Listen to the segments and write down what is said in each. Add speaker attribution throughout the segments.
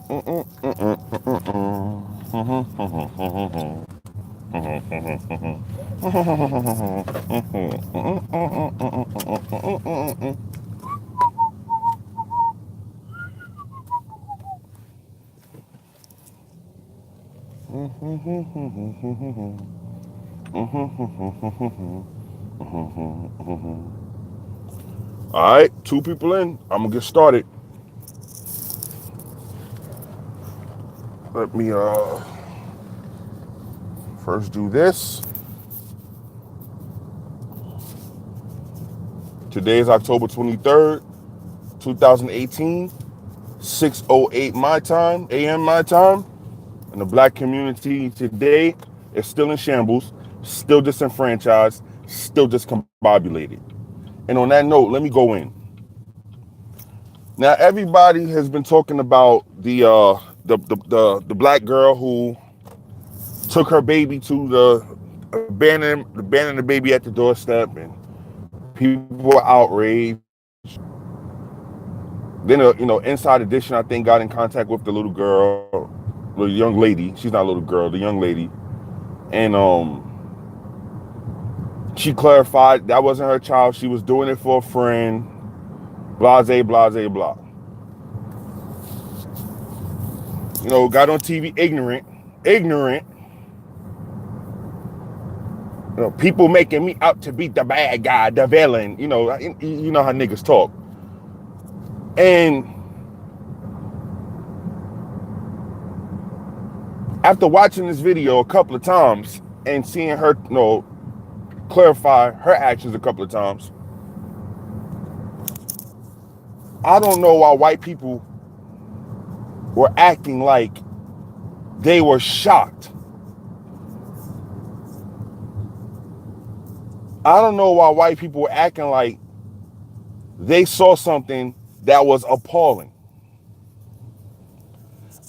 Speaker 1: All right, two people in. I'm gonna get started. Let me first do this. Today is October 23rd, 2018, 6:08 my time, AM my time. And the black community today is still in shambles, still disenfranchised, still discombobulated. And on that note, let me go in. Now, everybody has been talking about the black girl who took her baby to abandoned the baby at the doorstep, and people were outraged. Then, Inside Edition, I think, got in contact with the little girl, the young lady. She's not a little girl, the young lady, and she clarified that wasn't her child. She was doing it for a friend. Blase, blase, blah. Got on TV ignorant. People making me out to be the bad guy, the villain. You know how niggas talk. And after watching this video a couple of times and seeing her, clarify her actions a couple of times, I don't know why white people were acting like they were shocked. I don't know why white people were acting like they saw something that was appalling.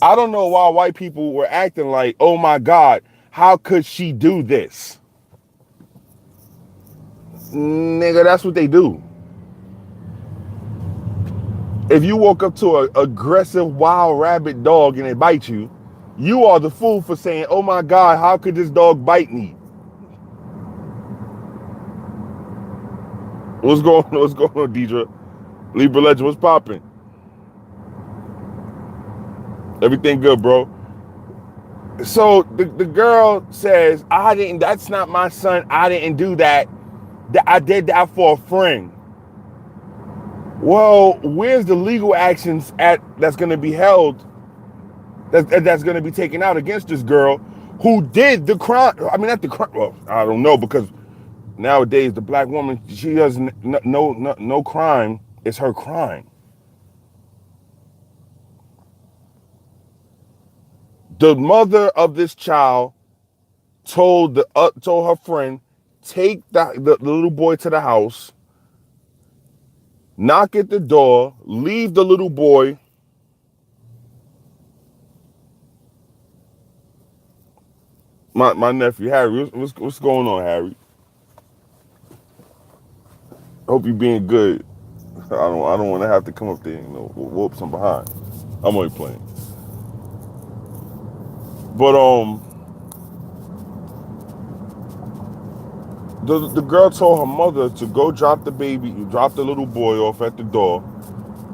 Speaker 1: I don't know why white people were acting like, oh my God, how could she do this? Nigga, that's what they do. If you walk up to an aggressive wild rabid dog and it bites you, you are the fool for saying, oh my God, how could this dog bite me? What's going on, Deidre? Libra Legend, what's popping? Everything good, bro. So the girl says, that's not my son. I didn't do that. I did that for a friend. Well, where's the legal actions that's going to be held, that's going to be taken out against this girl who did the crime? I mean, not the crime. Well, I don't know, because nowadays the black woman, she doesn't, no crime is her crime. The mother of this child told her friend, take the little boy to the house, knock at the door, leave the little boy. My nephew Harry, what's going on, Harry? Hope you're being good. I don't want to have to come up there and whoop some behind. I'm only playing. But the girl told her mother to go drop the little boy off at the door,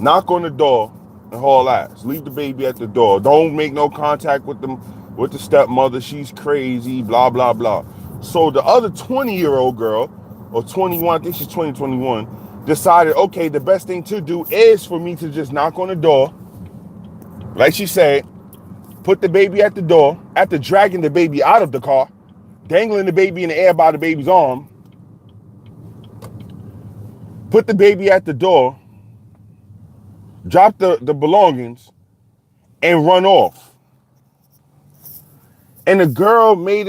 Speaker 1: knock on the door, and haul ass. Leave the baby at the door. Don't make no contact with the stepmother. She's crazy. Blah blah blah. So the other 20-year-old girl, or 21, I think she's 21, decided, okay, the best thing to do is for me to just knock on the door, like she said, put the baby at the door, after dragging the baby out of the car, dangling the baby in the air by the baby's arm, put the baby at the door, drop the belongings, and run off. And the girl made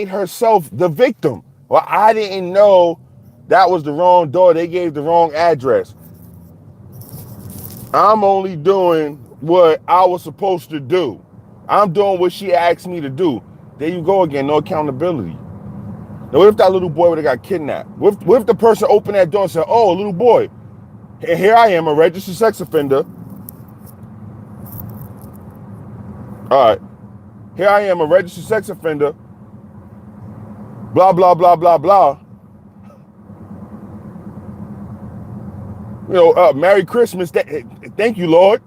Speaker 1: herself the victim. Well, I didn't know that was the wrong door. They gave the wrong address. I'm only doing what I was supposed to do. I'm doing what she asked me to do. There you go again, no accountability. Now, what if that little boy would have got kidnapped? What if the person opened that door and said, oh, little boy, here I am, a registered sex offender. All right. Here I am, a registered sex offender. Blah, blah, blah, blah, blah. Merry Christmas. Thank you, Lord.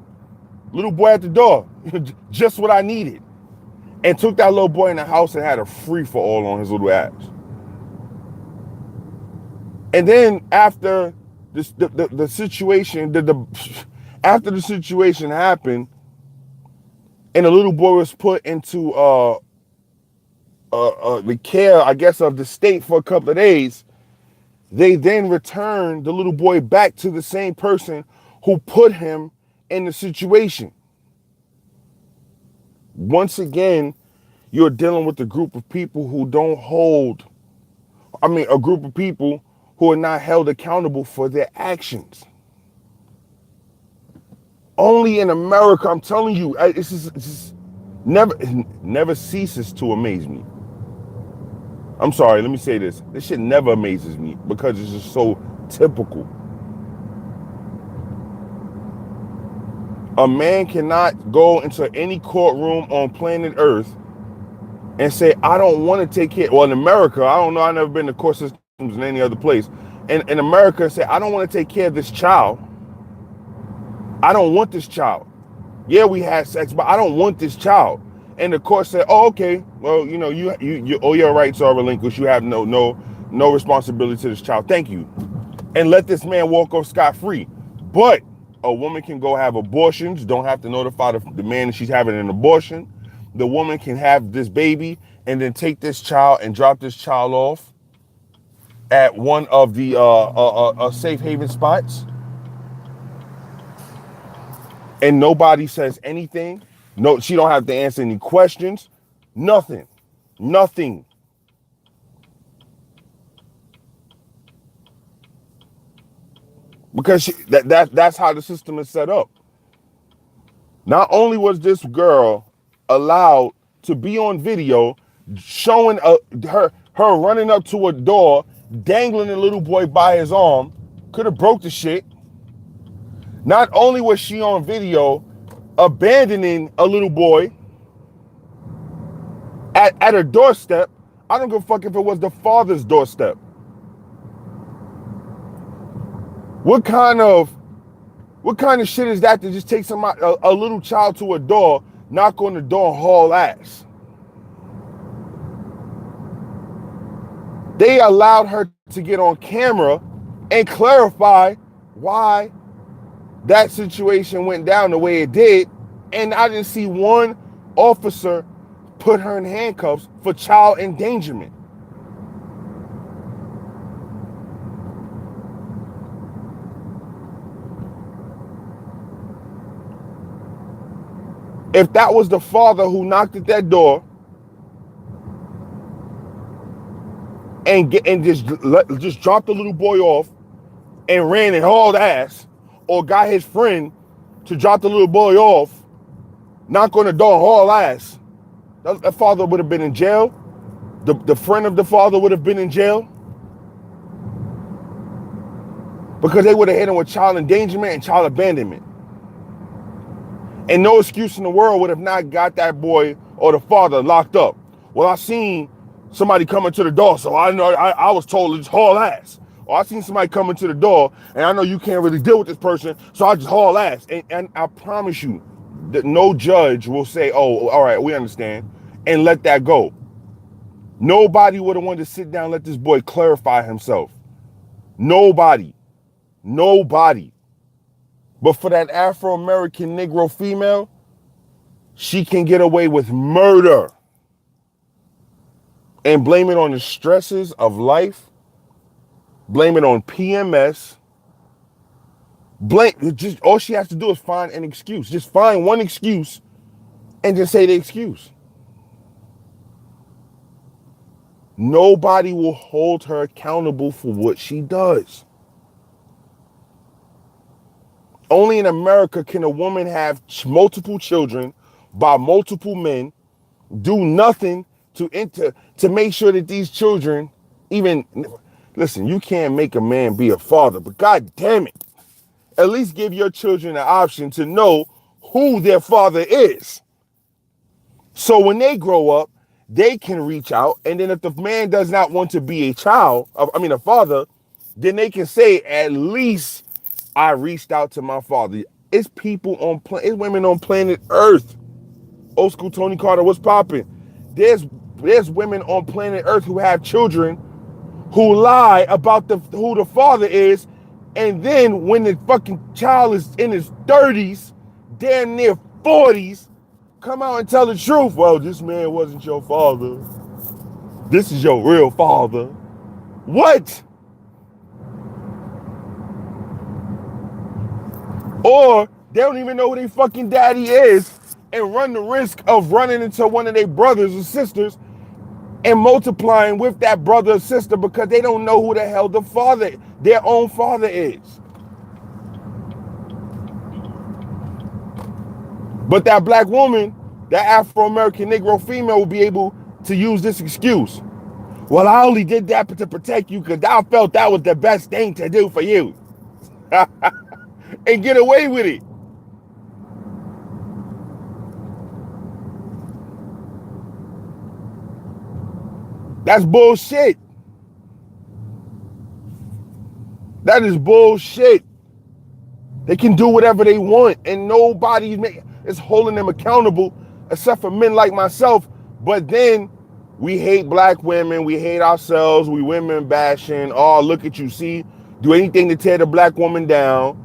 Speaker 1: Little boy at the door. Just what I needed. And took that little boy in the house and had a free for all on his little ass. And then after this, the situation, after the situation happened, and the little boy was put into the care, I guess, of the state for a couple of days, they then returned the little boy back to the same person who put him in the situation. Once again, you're dealing with a group of people who don't hold, a group of people who are not held accountable for their actions. Only in America, I'm telling you, it's just never ceases to amaze me. I'm sorry, let me say this. This shit never amazes me because it's just so typical. A man cannot go into any courtroom on planet Earth and say, I don't want to take care. Well, in America, I don't know, I've never been to court systems in any other place. In America, say, I don't want to take care of this child. I don't want this child. Yeah, we had sex, but I don't want this child. And the court said, oh, okay, well, all your rights are relinquished. You have no responsibility to this child. Thank you. And let this man walk off scot-free. But a woman can go have abortions, don't have to notify the man that she's having an abortion. The woman can have this baby and then take this child and drop this child off at one of the safe haven spots. And nobody says anything. No, she don't have to answer any questions. Nothing. Because that's how the system is set up. Not only was this girl allowed to be on video showing her running up to a door, dangling a little boy by his arm, could have broke the shit. Not only was she on video abandoning a little boy at her doorstep, I don't give a fuck if it was the father's doorstep. What kind of shit is that to just take a little child to a door, knock on the door, and haul ass? They allowed her to get on camera and clarify why that situation went down the way it did, and I didn't see one officer put her in handcuffs for child endangerment. If that was the father who knocked at that door and just dropped the little boy off and ran and hauled ass, or got his friend to drop the little boy off, knock on the door and haul ass, that father would have been in jail. The friend of the father would have been in jail because they would have hit him with child endangerment and child abandonment. And no excuse in the world would have not got that boy or the father locked up. Well, I seen somebody coming to the door, so I know I was told to just haul ass. Or I seen somebody coming to the door, and I know you can't really deal with this person, so I just haul ass. And I promise you that no judge will say, oh, all right, we understand, and let that go. Nobody would have wanted to sit down and let this boy clarify himself. Nobody. But for that Afro-American Negro female, she can get away with murder and blame it on the stresses of life, blame it on PMS, just all she has to do is find an excuse. Just find one excuse and just say the excuse. Nobody will hold her accountable for what she does. Only in America can a woman have multiple children by multiple men, do nothing to make sure that these children even, listen, you can't make a man be a father, but God damn it, at least give your children an option to know who their father is. So when they grow up, they can reach out. And then if the man does not want to be a child, a father, then they can say, at least I reached out to my father. It's it's women on planet Earth. Old school Tony Carter, what's popping? There's women on planet Earth who have children who lie about who the father is, and then when the fucking child is in his 30s, damn near 40s, come out and tell the truth. Well, this man wasn't your father. This is your real father. What? Or they don't even know who their fucking daddy is and run the risk of running into one of their brothers or sisters and multiplying with that brother or sister because they don't know who the hell their own father is. But that black woman, that Afro-American Negro female will be able to use this excuse. Well, I only did that to protect you because I felt that was the best thing to do for you. And get away with it. That's bullshit. That is bullshit. They can do whatever they want and nobody is holding them accountable except for men like myself. But then we hate black women, we hate ourselves, we women bashing. Oh, look at you, see, do anything to tear the black woman down.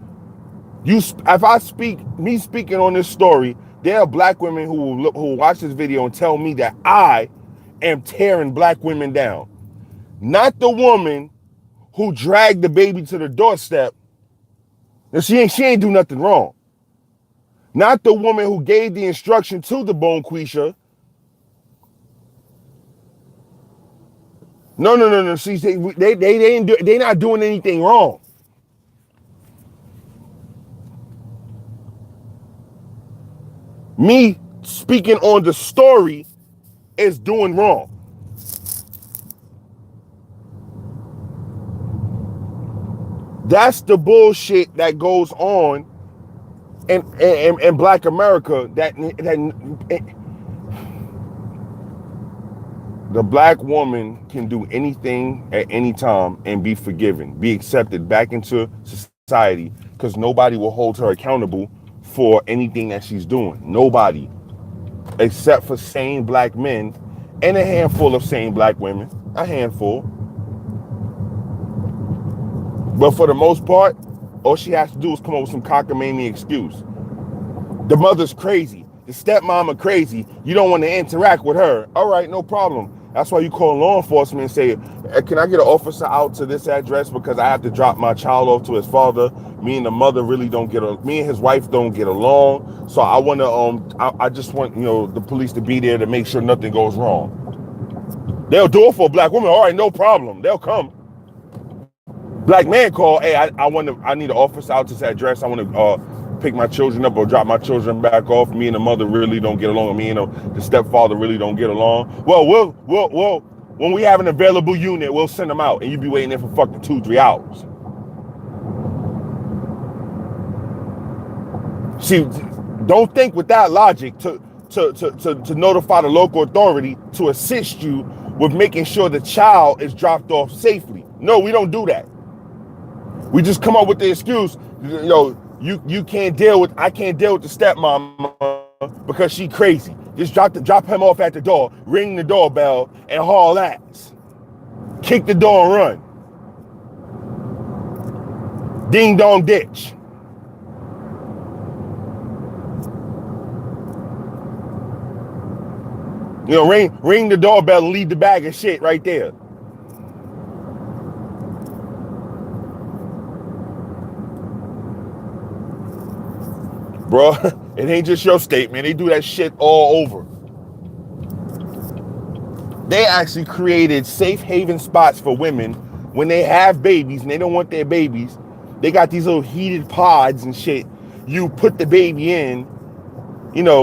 Speaker 1: If I speaking on this story, there are black women who will watch this video and tell me that I am tearing black women down. Not the woman who dragged the baby to the doorstep. And she ain't do nothing wrong. Not the woman who gave the instruction to the Bonquisha. No. See, they not doing anything wrong. Me speaking on the story is doing wrong. That's the bullshit that goes on in Black America. The black woman can do anything at any time and be forgiven, be accepted back into society, because nobody will hold her accountable for anything that she's doing. Nobody, except for sane black men and a handful of sane black women. A handful. But for the most part, all she has to do is come up with some cockamamie excuse. The mother's crazy. The stepmama crazy. You don't want to interact with her. All right, no problem. That's why you call law enforcement and say, can I get an officer out to this address because I have to drop my child off to his father. Me and the mother really don't me and his wife don't get along. So I want to, I just want, the police to be there to make sure nothing goes wrong. They'll do it for a black woman. All right, no problem. They'll come. Black man call, hey, I need an officer out to this address. I want to pick my children up or drop my children back off. Me and the mother really don't get along. Me and the stepfather really don't get along. Well, we'll when we have an available unit, we'll send them out, and you be waiting there for fucking 2-3 hours. See, don't think with that logic to notify the local authority to assist you with making sure the child is dropped off safely. No, we don't do that. We just come up with the excuse, you can't deal with, I can't deal with the stepmom because she crazy. Just drop him off at the door, ring the doorbell, and haul ass. Kick the door and run. Ding dong ditch. Ring the doorbell and leave the bag of shit right there. Bro, it ain't just your state, man. They do that shit all over. They actually created safe haven spots for women when they have babies and they don't want their babies. They got these little heated pods and shit. You put the baby in,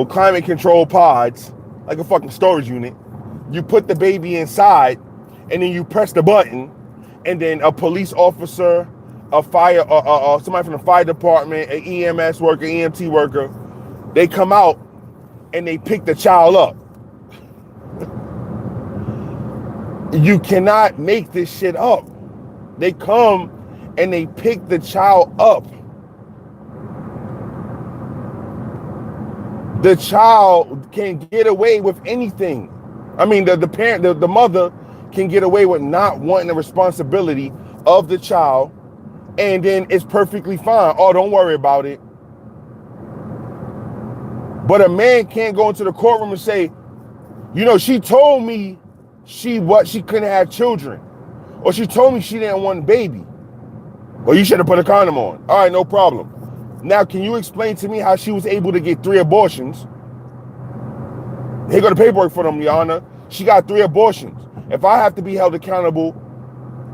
Speaker 1: climate control pods, like a fucking storage unit. You put the baby inside and then you press the button, and then a police officer, a fire, somebody from the fire department, an EMS worker, EMT worker, they come out and they pick the child up. You cannot make this shit up. They come and they pick the child up. The child can get away with anything. I mean, the parent, the mother can get away with not wanting the responsibility of the child, and then it's perfectly fine. Oh, don't worry about it. But a man can't go into the courtroom and say, you know, she told me she couldn't have children, or she told me she didn't want a baby. Well, you should have put a condom on. All right, no problem. Now, can you explain to me how she was able to get 3 abortions? Here go the paperwork for them, Your Honor. She got 3 abortions. If I have to be held accountable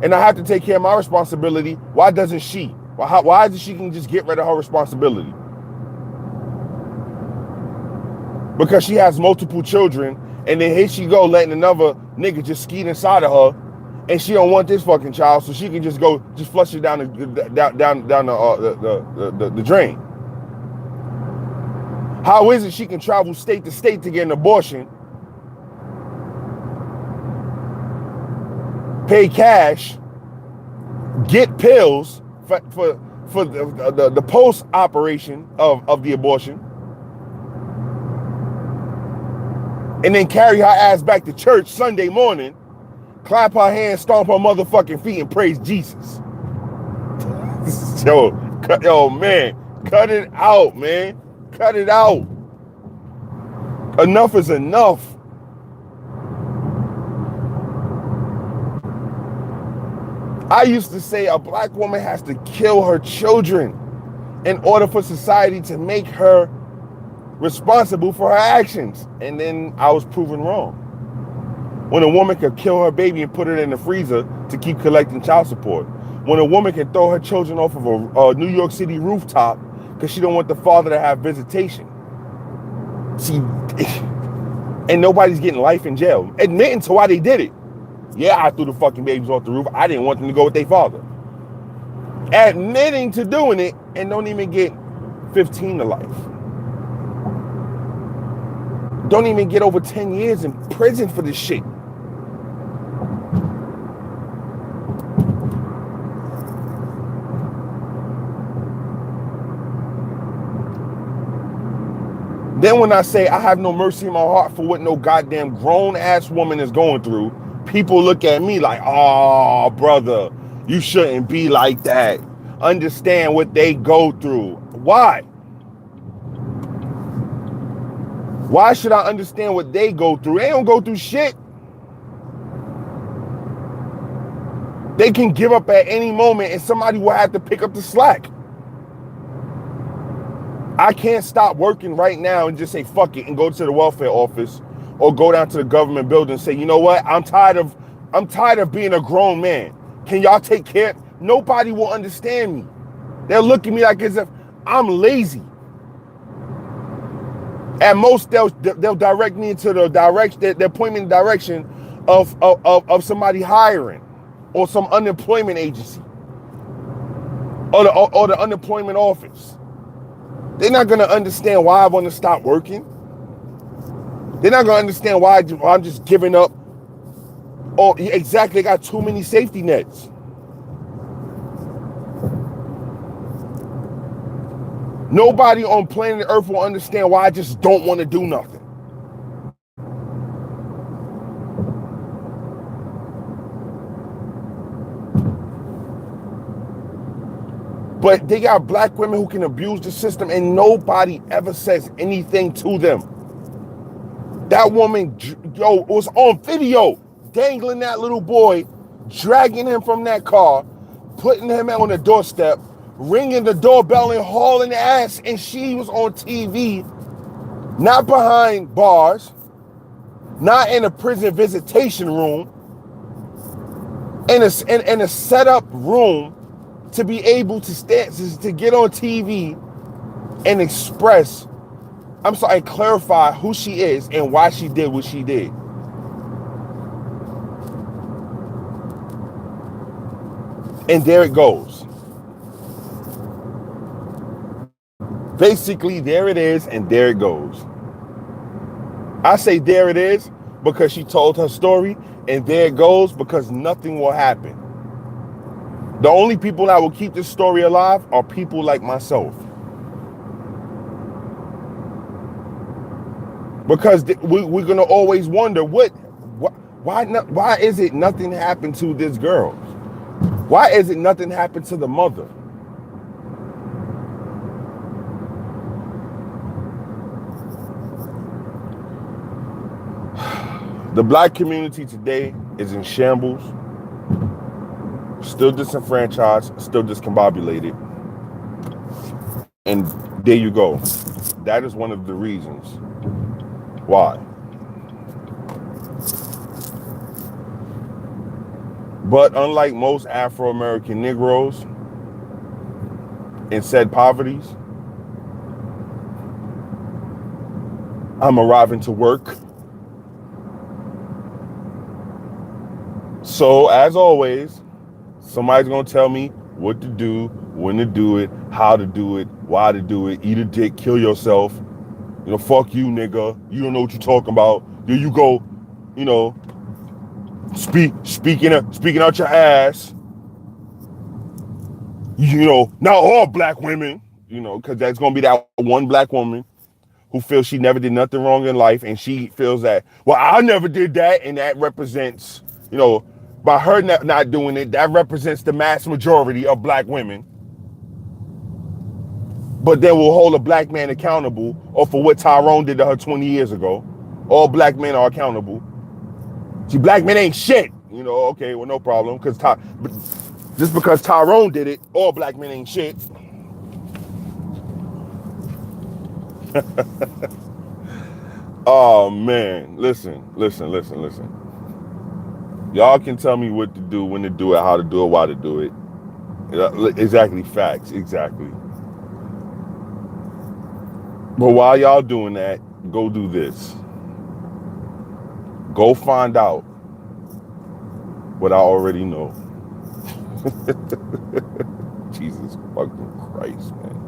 Speaker 1: and I have to take care of my responsibility, why doesn't she? Why doesn't she can just get rid of her responsibility? Because she has multiple children, and then here she go letting another nigga just skeet inside of her, and she don't want this fucking child, so she can just go flush it down the drain. How is it she can travel state to state to get an abortion, pay cash, get pills for the post operation of the abortion, and then carry her ass back to church Sunday morning, clap her hands, stomp her motherfucking feet, and praise Jesus? Yo, man, cut it out, man. Cut it out. Enough is enough. I used to say a black woman has to kill her children in order for society to make her responsible for her actions. And then I was proven wrong. When a woman could kill her baby and put it in the freezer to keep collecting child support. When a woman can throw her children off of a New York City rooftop because she don't want the father to have visitation. See, and nobody's getting life in jail, admitting to why they did it. Yeah, I threw the fucking babies off the roof. I didn't want them to go with their father. Admitting to doing it and don't even get 15 to life. Don't even get over 10 years in prison for this shit. Then when I say I have no mercy in my heart for what no goddamn grown-ass woman is going through, people look at me like, oh, brother, you shouldn't be like that. Understand what they go through. Why? Why should I understand what they go through? They don't go through shit. They can give up at any moment and somebody will have to pick up the slack. I can't stop working right now and just say fuck it and go to the welfare office or go down to the government building and say, you know what? I'm tired of being a grown man. Can y'all take care? Nobody will understand me. They'll look at me like as if I'm lazy. At most, they'll direct me into the direction. They'll point me in the direction of somebody hiring or some unemployment agency or the unemployment office. They're not going to understand why I want to stop working. They're not going to understand why I'm just giving up. Oh, exactly. They got too many safety nets. Nobody on planet Earth will understand why I just don't want to do nothing. But they got black women who can abuse the system and nobody ever says anything to them. That woman, was on video dangling that little boy, dragging him from that car, putting him on the doorstep, ringing the doorbell and hauling ass, and she was on TV, not behind bars, not in a prison visitation room, in a set-up room to be able to get on TV and express, and clarify who she is and why she did what she did. And there it goes. Basically, there it is, and there it goes. I say there it is because she told her story, and there it goes, because nothing will happen. The only people that will keep this story alive are people like myself. Because we're gonna always wonder why is it nothing happened to this girl? Why is it nothing happened to the mother? The black community today is in shambles, still disenfranchised, still discombobulated. And there you go. That is one of the reasons why. But unlike most Afro-American Negroes in said poverties, I'm arriving to work. So as always, somebody's gonna tell me what to do, when to do it, how to do it, why to do it, eat a dick, kill yourself. You know, fuck you, nigga. You don't know what you're talking about. There you go, you know, speaking out your ass. You know, not all black women, you know, because that's gonna be that one black woman who feels she never did nothing wrong in life, and she feels that, well, I never did that, and that represents, you know, by her not doing it, that represents the mass majority of black women. But then we'll hold a black man accountable or for what Tyrone did to her 20 years ago. All black men are accountable. See, black men ain't shit. You know, okay, well, no problem. Just because Tyrone did it, all black men ain't shit. Oh, man. Listen. Y'all can tell me what to do, when to do it, how to do it, why to do it. Exactly, facts, exactly. But while y'all doing that, go do this. Go find out what I already know. Jesus fucking Christ, man.